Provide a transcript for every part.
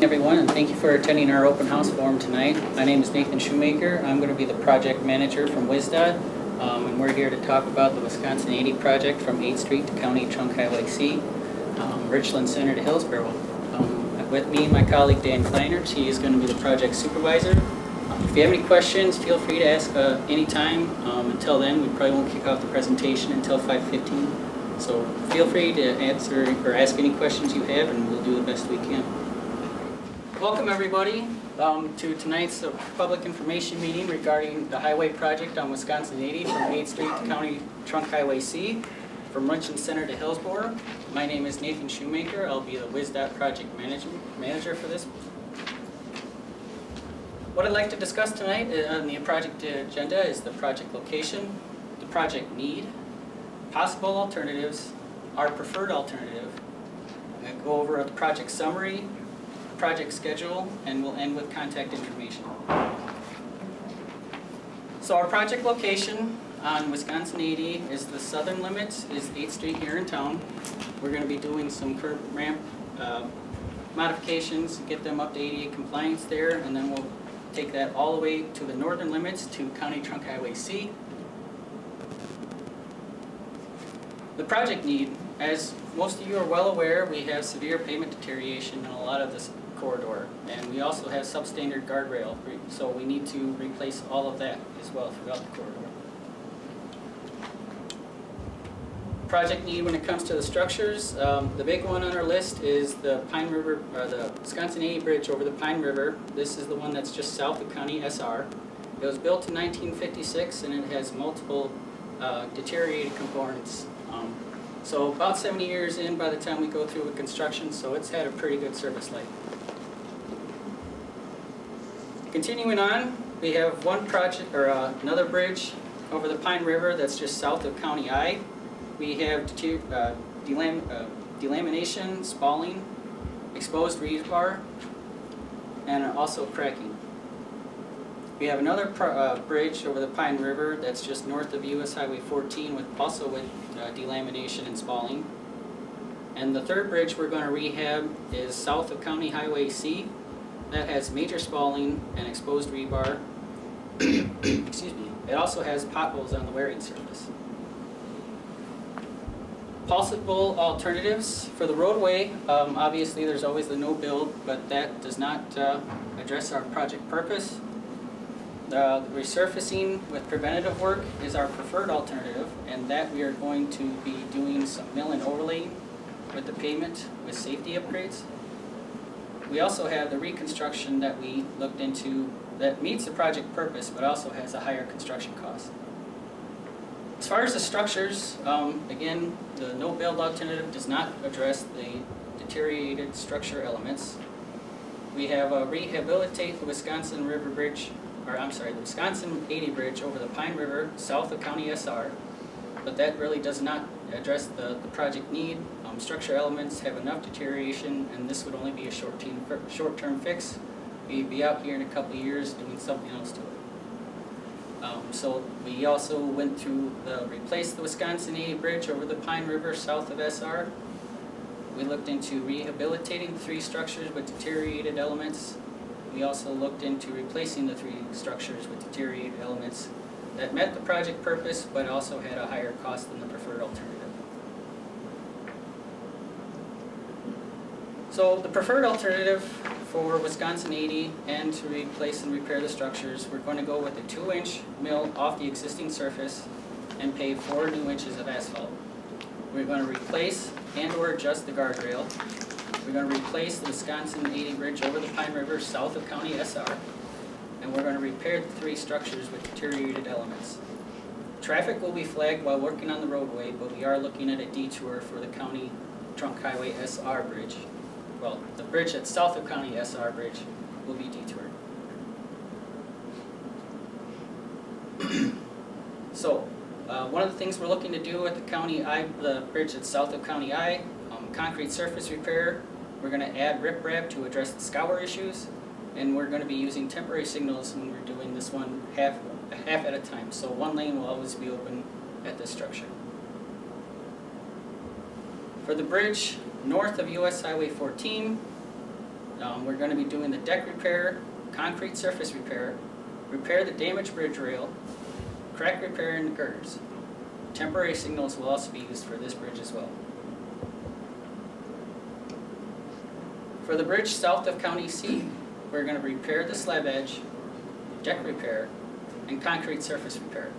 Everyone, and thank you for attending our open house forum tonight. My name is Nathan Shoemaker. I'm going to be the project manager from WISDOT, and we're here to talk about the Wisconsin 80 project from 8th Street to County Trunk Highway C, Richland Center to Hillsborough. With me, my colleague Dan Kleinert. He is going to be the project supervisor. If you have any questions, feel free to ask anytime. Until then, we probably won't kick off the presentation until 5:15. So feel free to answer or ask any questions you have, and we'll do the best we can. Welcome everybody to tonight's public information meeting regarding the highway project on Wisconsin 80 from 8th Street to County Trunk Highway C, from Richland Center to Hillsborough. My name is Nathan Shoemaker. I'll be the WISDOT project manager for this. What I'd like to discuss tonight on the project agenda is the project location, the project need, possible alternatives, our preferred alternative. I'm going to go over the project summary, project schedule, and we'll end with contact information. So our project location on Wisconsin 80 is the southern limit is 8th Street here in town. We're going to be doing some curb ramp modifications, get them up to ADA compliance there, and then we'll take that all the way to the northern limits to County Trunk Highway C. The project need, as most of you are well aware, we have severe pavement deterioration in a lot of this corridor, and we also have substandard guardrail, so we need to replace all of that as well throughout the corridor. Project need when it comes to the structures, the big one on our list is the Pine River, or the Wisconsin 80 bridge over the Pine River. This is the one that's just south of County SR. It was built in 1956 and it has multiple deteriorated components. So about 70 years in by the time we go through with construction, so it's had a pretty good service life. Continuing on, we have one project, or another bridge over the Pine River that's just south of County I. We have delamination, spalling, exposed rebar, and also cracking. We have another bridge over the Pine River that's just north of US Highway 14 with delamination and spalling. And the third bridge we're going to rehab is south of County Highway C. That has major spalling and exposed rebar. Excuse me. It also has potholes on the wearing surface. Possible alternatives for the roadway, obviously there's always the no build, but that does not address our project purpose. The resurfacing with preventative work is our preferred alternative, and that we are going to be doing some mill and overlaying with the pavement with safety upgrades. We also have the reconstruction that we looked into that meets the project purpose but also has a higher construction cost. As far as the structures, again, the no-build alternative does not address the deteriorated structure elements. We have rehabilitate the Wisconsin River Bridge, or I'm sorry, the Wisconsin 80 Bridge over the Pine River south of County SR, but that really does not address the project need. Structure elements have enough deterioration, and this would only be a short-term fix. We'd be out here in a couple of years doing something else to it. So we also went through replace the Wisconsin 80 Bridge over the Pine River south of SR. We looked into rehabilitating the three structures with deteriorated elements. We also looked into replacing the three structures with deteriorated elements that met the project purpose but also had a higher cost than the preferred alternative. So the preferred alternative for Wisconsin 80 and to replace and repair the structures, we're going to go with a 2-inch mill off the existing surface and pave 4 new inches of asphalt. We're going to replace and or adjust the guardrail. We're going to replace the Wisconsin 80 Bridge over the Pine River south of County SR, and we're going to repair the 3 structures with deteriorated elements. Traffic will be flagged while working on the roadway, but we are looking at a detour for the County Trunk Highway SR Bridge. Well, the bridge that's south of County SR Bridge will be detoured. So, one of the things we're looking to do at the bridge that's south of County I, concrete surface repair. We're going to add riprap to address the scour issues, and we're going to be using temporary signals when we're doing this one half at a time. So one lane will always be open at this structure. For the bridge north of US Highway 14, We're going to be doing the deck repair, concrete surface repair, repair the damaged bridge rail, crack repair in the girders. Temporary signals will also be used for this bridge as well. For the bridge south of County C, we're going to repair the slab edge, deck repair, and concrete surface repair.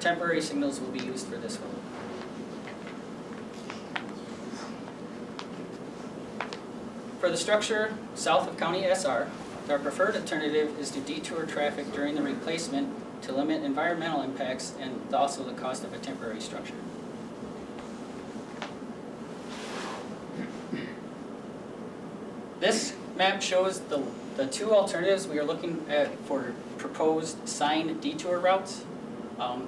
Temporary signals will be used for this one. For the structure south of County SR, our preferred alternative is to detour traffic during the replacement to limit environmental impacts and also the cost of a temporary structure. This map shows the two alternatives we are looking at for proposed signed detour routes.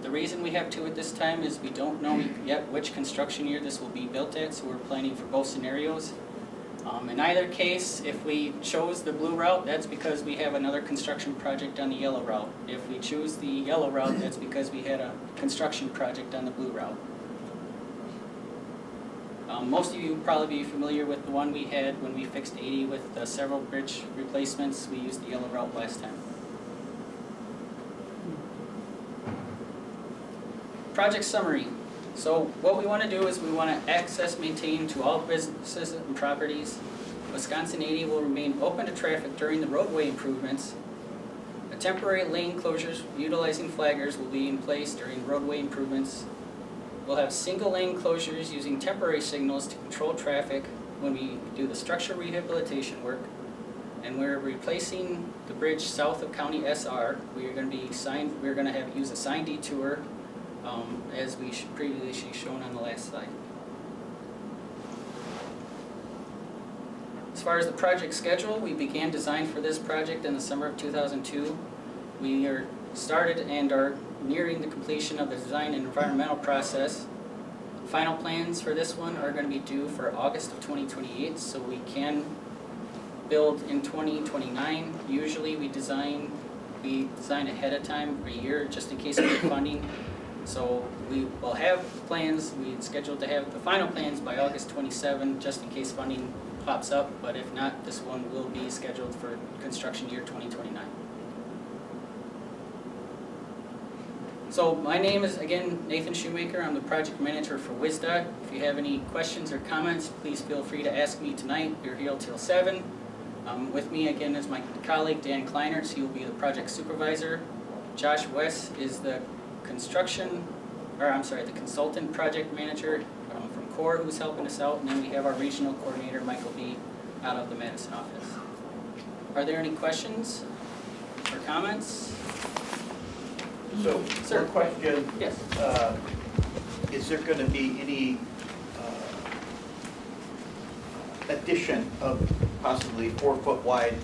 The reason we have two at this time is we don't know yet which construction year this will be built at, so we're planning for both scenarios. In either case, if we chose the blue route, that's because we have another construction project on the yellow route. If we choose the yellow route, that's because we had a construction project on the blue route. Most of you will probably be familiar with the one we had when we fixed 80 with several bridge replacements. We used the yellow route last time. Project summary. So what we want to do is we want to access maintain to all businesses and properties. Wisconsin 80 will remain open to traffic during the roadway improvements. A temporary lane closures utilizing flaggers will be in place during roadway improvements. We'll have single lane closures using temporary signals to control traffic when we do the structure rehabilitation work. And we're replacing the bridge south of County SR. We're going to use a signed detour as we previously shown on the last slide. As far as the project schedule, we began design for this project in the summer of 2002. We are started and are nearing the completion of the design and environmental process. Final plans for this one are going to be due for August of 2028, so we can build in 2029. Usually we design ahead of time, a year, just in case we get funding. So we will have plans, we scheduled to have the final plans by August 27, just in case funding pops up, but if not, this one will be scheduled for construction year 2029. So my name is, again, Nathan Shoemaker. I'm the project manager for WISDOT. If you have any questions or comments, please feel free to ask me tonight. We're here till 7. With me again is my colleague, Dan Kleinert. He will be the project supervisor. Josh West is the consultant project manager from CORE who's helping us out. And then we have our regional coordinator, Michael B., out of the Madison office. Are there any questions or comments? So, Sir. one question. Yes. Is there going to be any addition of possibly 4 foot wide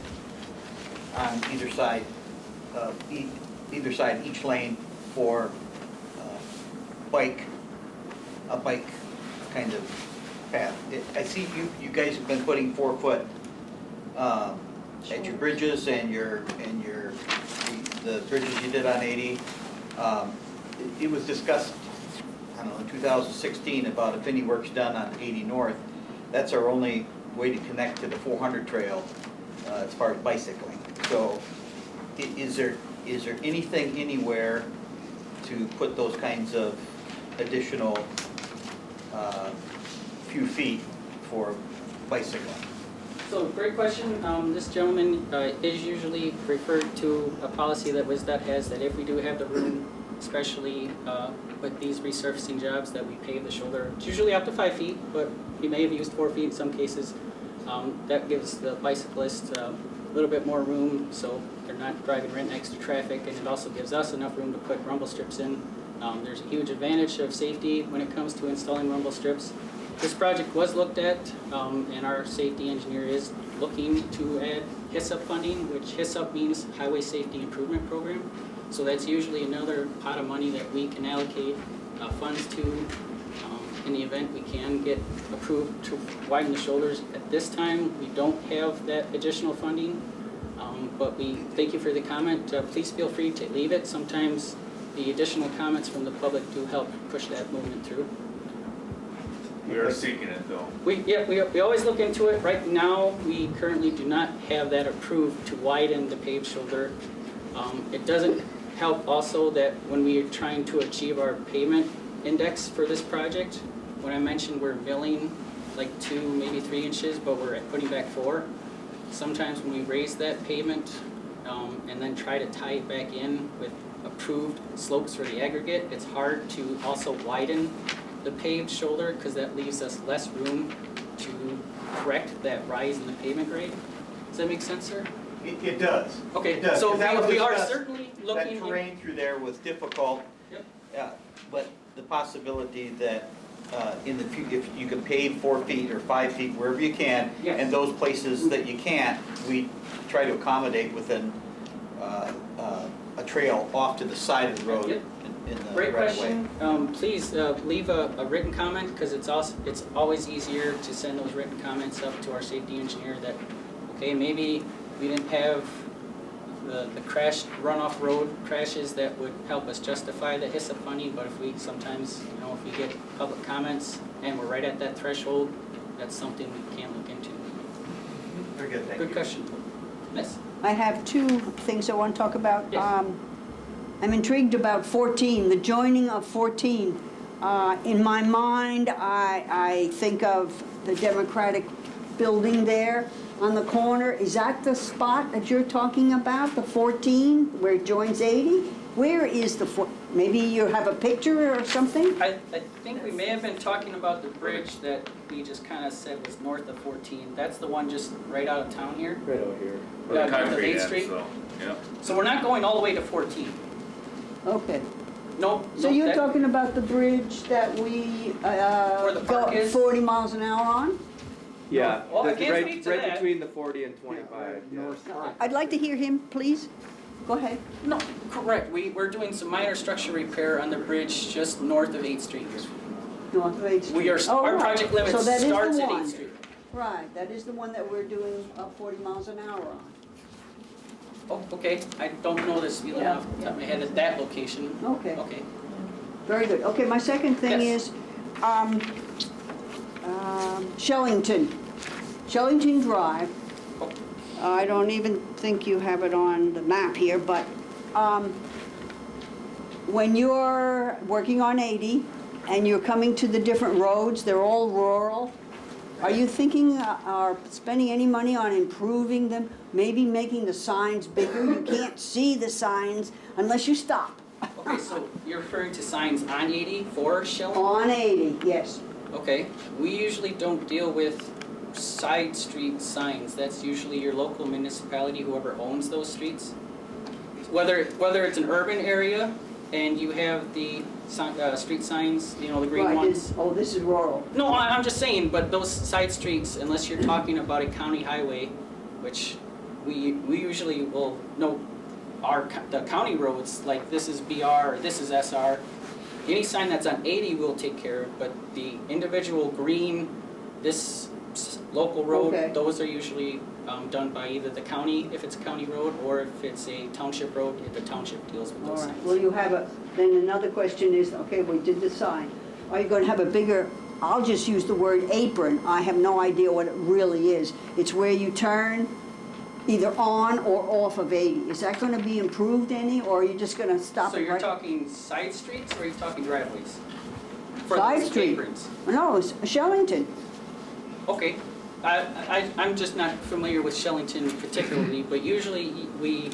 on either side, each lane for a bike kind of path? I see you guys have been putting 4 foot at your bridges and the bridges you did on 80. It was discussed, I don't know, in 2016 about if any work's done on 80 North, that's our only way to connect to the 400 trail as far as bicycling. So is there anything anywhere to put those kinds of additional few feet for bicycling? So, great question. This gentleman is usually referred to a policy that WISDOT has that if we do have the room, especially with these resurfacing jobs, that we pave the shoulder. It's usually up to 5 feet, but we may have used 4 feet in some cases. That gives the bicyclist a little bit more room so they're not driving right next to traffic, and it also gives us enough room to put rumble strips in. There's a huge advantage of safety when it comes to installing rumble strips. This project was looked at, and our safety engineer is looking to add HISUP funding, which HISUP means Highway Safety Improvement Program. So that's usually another pot of money that we can allocate funds to in the event we can get approved to widen the shoulders. At this time, we don't have that additional funding, but we thank you for the comment. Please feel free to leave it. Sometimes the additional comments from the public do help push that movement through. We are seeking it though. We always look into it. Right now, we currently do not have that approved to widen the paved shoulder. It doesn't help also that when we are trying to achieve our pavement index for this project, when I mentioned we're milling like 2, maybe 3 inches, but we're putting back 4. Sometimes when we raise that pavement and then try to tie it back in with approved slopes for the aggregate, it's hard to also widen the paved shoulder because that leaves us less room to correct that rise in the pavement grade. Does that make sense, sir? It does. Okay, It does, so 'cause that was we are discussed. certainly That looking. terrain through there was difficult. Yep. But the possibility that in the future, if you can pave 4 feet or 5 feet, wherever you can, Yes. and those places that you can't, we try to accommodate within a trail off to the side of the road Yep. in the Great right of way. question. Please leave a written comment because it's always easier to send those written comments up to our safety engineer that, okay, maybe we didn't have the crash runoff road crashes that would help us justify the HISA funding, but if we sometimes, if we get public comments and we're right at that threshold, that's something we can look into. Very good, thank you. Good question. Miss? I have 2 things I want to talk about. Yes. I'm intrigued about 14, the joining of 14. In my mind, I think of the Democratic building there on the corner. Is that the spot that you're talking about, the 14, where it joins 80? Where is the, maybe you have a picture or something? I think we may have been talking about the bridge that we just kind of said was north of 14. That's the one just right out of town here. Right over here. Where north the of concrete 8th ends, Street. so, yeah. So we're not going all the way to 14. Okay. No. So you're talking about the bridge that we Where the park go is? 40 miles an hour on? Yeah, Well, I that's can't right, speak to right that. between the 40 and 25. Yeah. I'd like to hear him, please. Go ahead. No, correct. We're doing some minor structure repair on the bridge just north of 8th Street. North of 8th Street. We are, Oh, our right. project limit So that is the starts at one. 8th Street. Right, that is the one that we're doing 40 miles an hour on. Oh, okay. I don't know this feeling Yeah, off the top of my head at that location. Okay. Okay. Very good. Okay, my second thing Yes. is Shellington. Shellington Drive. Oh. I don't even think you have it on the map here, but when you're working on 80 and you're coming to the different roads, they're all rural. Are you thinking or spending any money on improving them? Maybe making the signs bigger? You can't see the signs unless you stop. Okay, so you're referring to signs on 80 for Shell? On 80, yes. Okay. We usually don't deal with side street signs. That's usually your local municipality, whoever owns those streets. Whether it's an urban area and you have the street signs, the green Right, ones. this is rural. No, I'm just saying, but those side streets, unless you're talking about a county highway, which we usually will know the county roads, like this is BR, or this is SR. Any sign that's on 80 we'll take care of, but the individual green, this local road, Okay. those are usually done by either the county, if it's a county road, or if it's a township road, if the township deals with All those right, signs. well, you have then another question is, okay, we did the sign. Are you going to have a bigger, I'll just use the word apron. I have no idea what it really is. It's where you turn either on or off of 80. Is that going to be improved any, or are you just going to stop So it you're right? talking side streets, or are you talking driveways? For Side those street. aprons? No, it's Shellington. Okay, I'm just not familiar with Shellington particularly, but usually we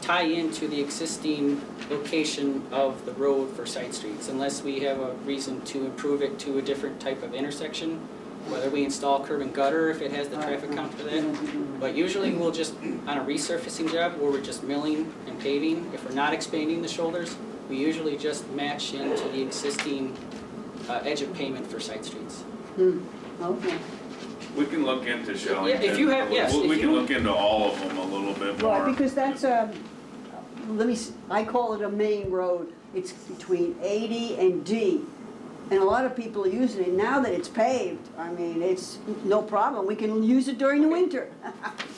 tie into the existing location of the road for side streets, unless we have a reason to improve it to a different type of intersection, whether we install curb and gutter if it has the traffic count for that. But usually we'll just, on a resurfacing job where we're just milling and paving, if we're not expanding the shoulders, we usually just match into the existing edge of pavement for side streets. Okay. We can look into Shellington. Yeah, if you have- yes, We if can you- look into all of them a little bit more. Right, because that's I call it a main road. It's between 80 and D. And a lot of people are using it. Now that it's paved, I mean, it's no problem. We can use it during the winter.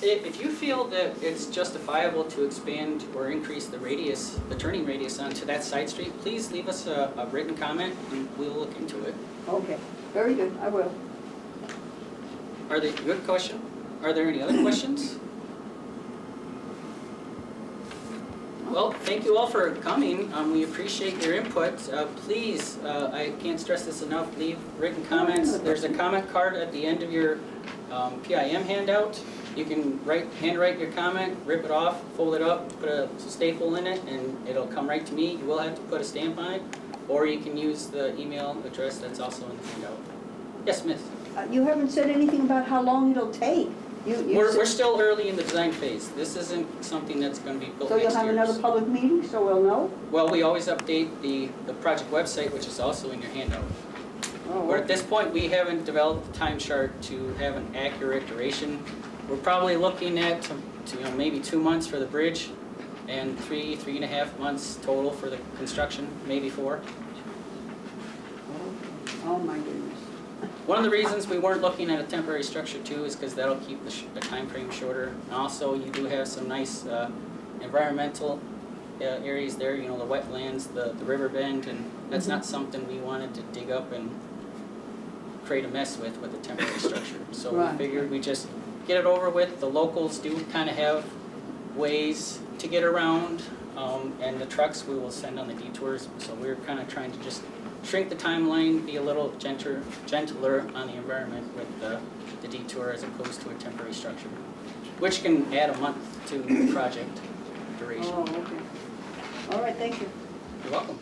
If you feel that it's justifiable to expand or increase the radius, the turning radius onto that side street, please leave us a written comment and we'll look into it. Okay, very good, I will. Are they, good question? Are there any other questions? Well, thank you all for coming. We appreciate your input. Please, I can't stress this enough, leave written comments. There's a comment card at the end of your PIM handout. You can handwrite your comment, rip it off, fold it up, put a staple in it, and it'll come right to me. You will have to put a stamp on it, or you can use the email address that's also in the handout. Yes, miss? You haven't said anything about how long it'll take. We're still early in the design phase. This isn't something that's going to be built So next you'll year. have another public meeting, so we'll know? Well, we always update the project website, which is also in your handout. Oh, But at this point, we haven't developed the time chart to have an accurate duration. We're probably looking at maybe 2 months for the bridge and 3.5 months total for the construction, maybe 4. Oh, my goodness. One of the reasons we weren't looking at a temporary structure too is because that'll keep the time frame shorter. And also, you do have some nice environmental areas there, the wetlands, the river bend, and that's not something we wanted to dig up and create a mess with a temporary structure. So Right. we figured we just get it over with. The locals do kind of have ways to get around, and the trucks we will send on the detours. So we're kind of trying to just shrink the timeline, be a little gentler on the environment with the detour as opposed to a temporary structure, which can add a month to the project duration. Oh, okay. All right, thank you. You're welcome.